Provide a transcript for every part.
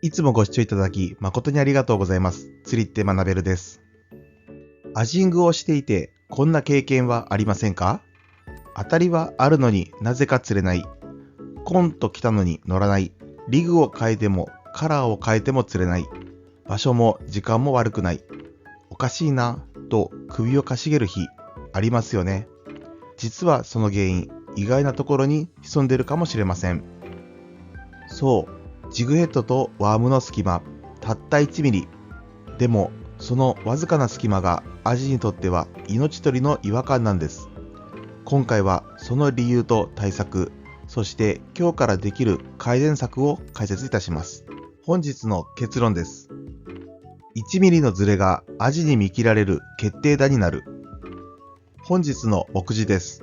いつもご視聴いただき誠にありがとうございます。釣りって学べるです。アジングをしていてこんな経験はありませんか？当たりはあるのになぜか釣れない。コンと来たのに乗らない。リグを変えてもカラーを変えても釣れない。場所も時間も悪くない。おかしいなと首をかしげる日ありますよね。実はその原因、意外なところに潜んでいるかもしれません。そう、ジグヘッドとワームの隙間、たった1ミリ。でも、そのわずかな隙間がアジにとっては命取りの違和感なんです。今回はその理由と対策、そして今日からできる改善策を解説いたします。本日の結論です。1ミリのズレがアジに見切られる決定打になる。本日の目次です。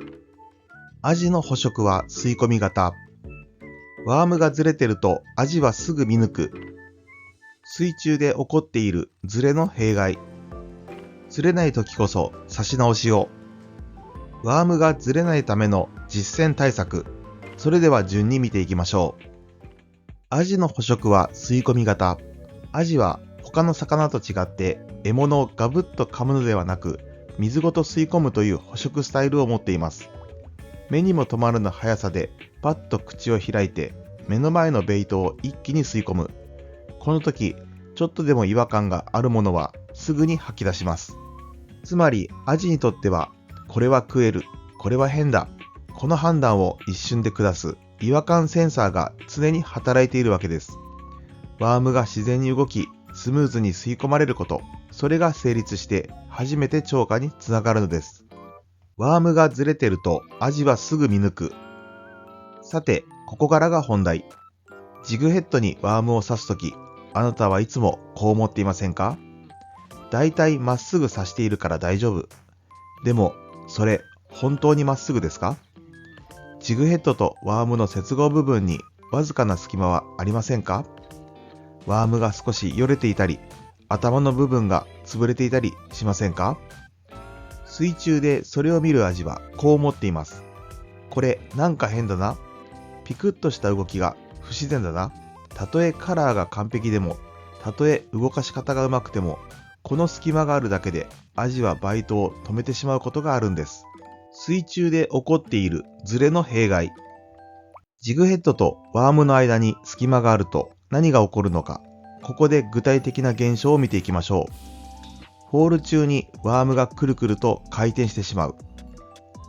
アジの捕食は吸い込み型。ワームがずれてるとアジはすぐ見抜く。水中で起こっているズレの弊害。ずれない時こそ差し直しを。ワームがずれないための実践対策。それでは順に見ていきましょう。アジの捕食は吸い込み型。アジは他の魚と違って獲物をガブッと噛むのではなく、水ごと吸い込むという捕食スタイルを持っています。目にも留まるの速さでパッと口を開いて目の前のベイトを一気に吸い込む。この時、ちょっとでも違和感があるものはすぐに吐き出します。つまり、アジにとっては、これは食える、これは変だ、この判断を一瞬で下す違和感センサーが常に働いているわけです。ワームが自然に動き、スムーズに吸い込まれること、それが成立して初めて釣果につながるのです。ワームがずれてるとアジはすぐ見抜く。さて、ここからが本題。ジグヘッドにワームを刺すとき、あなたはいつもこう思っていませんか？だいたいまっすぐ刺しているから大丈夫。でも、それ、本当にまっすぐですか？ジグヘッドとワームの接合部分にわずかな隙間はありませんか？ワームが少しよれていたり、頭の部分が潰れていたりしませんか？水中でそれを見るアジはこう思っています。これなんか変だな。ピクッとした動きが不自然だな。たとえカラーが完璧でも、たとえ動かし方がうまくても、この隙間があるだけでアジはバイトを止めてしまうことがあるんです。水中で起こっているズレの弊害。ジグヘッドとワームの間に隙間があると何が起こるのか。ここで具体的な現象を見ていきましょう。ホール中にワームがくるくると回転してしまう。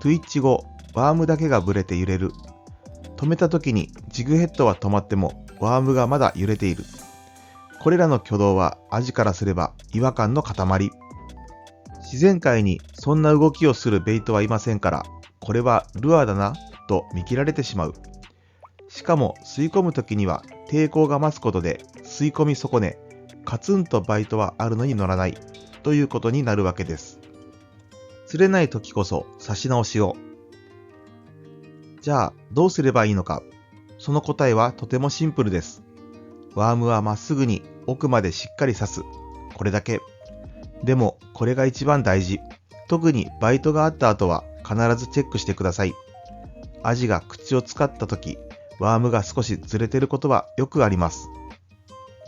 トゥイッチ後、ワームだけがブレて揺れる。止めた時にジグヘッドは止まってもワームがまだ揺れている。これらの挙動はアジからすれば違和感の塊。自然界にそんな動きをするベイトはいませんから、これはルアーだなと見切られてしまう。しかも吸い込む時には抵抗が増すことで吸い込み損ね、カツンとバイトはあるのに乗らないということになるわけです。釣れない時こそ差し直しを。じゃあどうすればいいのか。その答えはとてもシンプルです。ワームはまっすぐに奥までしっかり刺す。これだけ。でもこれが一番大事。特にバイトがあった後は必ずチェックしてください。アジが口を使った時、ワームが少しずれてることはよくあります。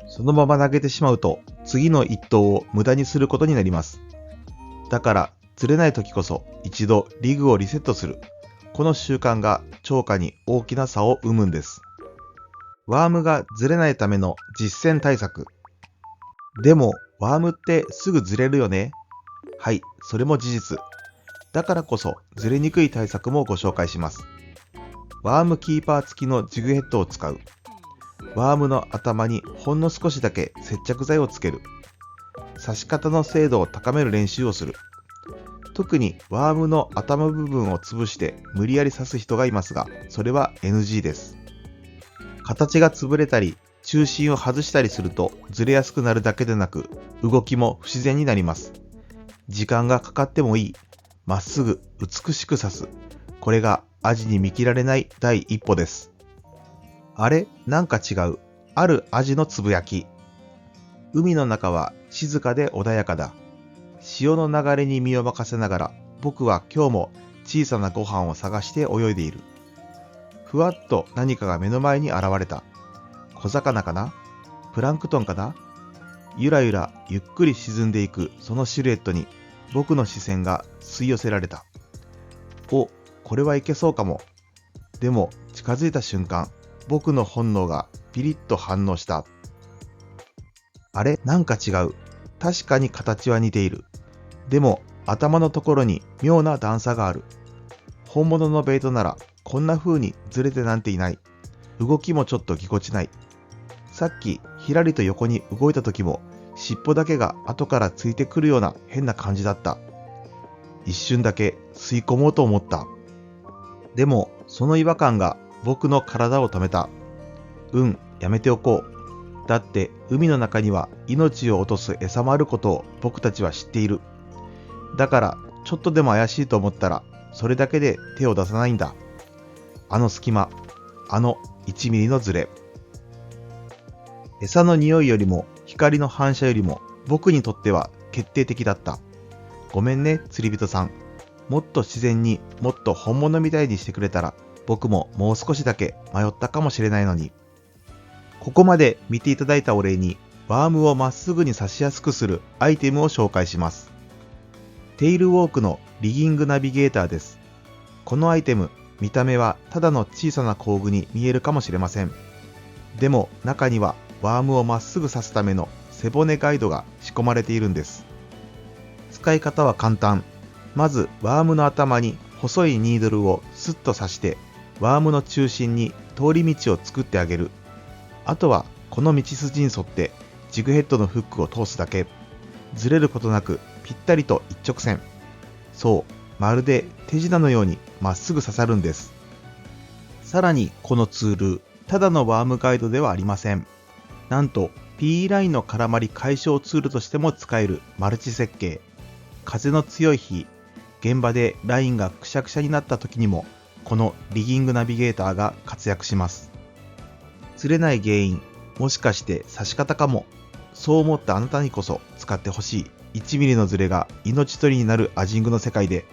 そのまま投げてしまうと次の一投を無駄にすることになります。だから釣れない時こそ一度リグをリセットする。この習慣が釣果に大きな差を生むんです。ワームがずれないための実践対策。でも、ワームってすぐずれるよね。はい、それも事実。だからこそずれにくい対策もご紹介します。ワームキーパー付きのジグヘッドを使う。ワームの頭にほんの少しだけ接着剤をつける。刺し方の精度を高める練習をする。特にワームの頭部分を潰して無理やり刺す人がいますが、それは NG です。形が潰れたり、中心を外したりするとずれやすくなるだけでなく、動きも不自然になります。時間がかかってもいい。まっすぐ美しく刺す。これがアジに見切られない第一歩です。あれ、なんか違う。あるアジのつぶやき。海の中は静かで穏やかだ。潮の流れに身を任せながら、僕は今日も小さなご飯を探して泳いでいる。ふわっと何かが目の前に現れた。小魚かな？プランクトンかな。ゆらゆらゆっくり沈んでいくそのシルエットに僕の視線が吸い寄せられた。お、これはいけそうかも。でも近づいた瞬間、僕の本能がピリッと反応した。あれ、なんか違う。確かに形は似ている。でも頭のところに妙な段差がある。本物のベイトならこんな風にずれてなんていない。動きもちょっとぎこちない。さっきひらりと横に動いた時も尻尾だけが後からついてくるような変な感じだった。一瞬だけ吸い込もうと思った。でもその違和感が僕の体を止めた。やめておこう。だって海の中には命を落とす餌もあることを僕たちは知っている。だからちょっとでも怪しいと思ったらそれだけで手を出さないんだ。あの隙間、あの1ミリのズレ。餌の匂いよりも光の反射よりも僕にとっては決定的だった。ごめんね、釣り人さん。もっと自然にもっと本物みたいにしてくれたら僕ももう少しだけ迷ったかもしれないのに。ここまで見ていただいたお礼にワームをまっすぐに刺しやすくするアイテムを紹介します。テイルウォークのリギングナビゲーターです。このアイテム、見た目はただの小さな工具に見えるかもしれません。でも中にはワームをまっすぐ刺すための背骨ガイドが仕込まれているんです。使い方は簡単。まずワームの頭に細いニードルをスッと刺してワームの中心に通り道を作ってあげる。あとはこの道筋に沿ってジグヘッドのフックを通すだけ。ずれることなくぴったりと一直線。そう、まるで手品のようにまっすぐ刺さるんです。さらにこのツール、ただのワームガイドではありません。なんと P ラインの絡まり解消ツールとしても使えるマルチ設計。風の強い日、現場でラインがくしゃくしゃになった時にもこのリギングナビゲーターが活躍します。釣れない原因、もしかして刺し方かも。そう思ったあなたにこそ使ってほしい1ミリのズレが命取りになるアジングの世界で、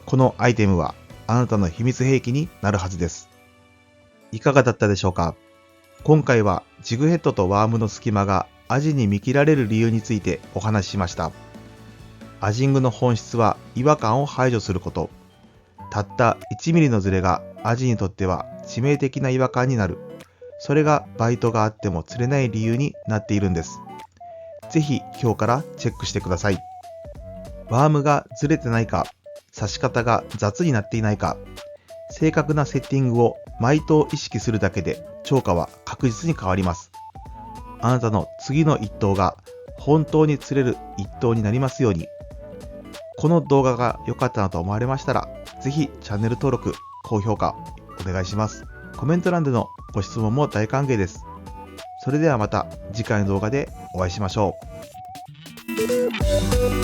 このアイテムはあなたの秘密兵器になるはずです。いかがだったでしょうか。今回はジグヘッドとワームの隙間がアジに見切られる理由についてお話ししました。アジングの本質は違和感を排除すること。たった1ミリのズレがアジにとっては致命的な違和感になる。それがバイトがあっても釣れない理由になっているんです。ぜひ今日からチェックしてください。ワームがずれてないか、刺し方が雑になっていないか、正確なセッティングを毎投意識するだけで釣果は確実に変わります。あなたの次の一投が本当に釣れる一投になりますように。この動画が良かったなと思われましたら、ぜひチャンネル登録、高評価お願いします。コメント欄でのご質問も大歓迎です。それではまた次回の動画でお会いしましょう。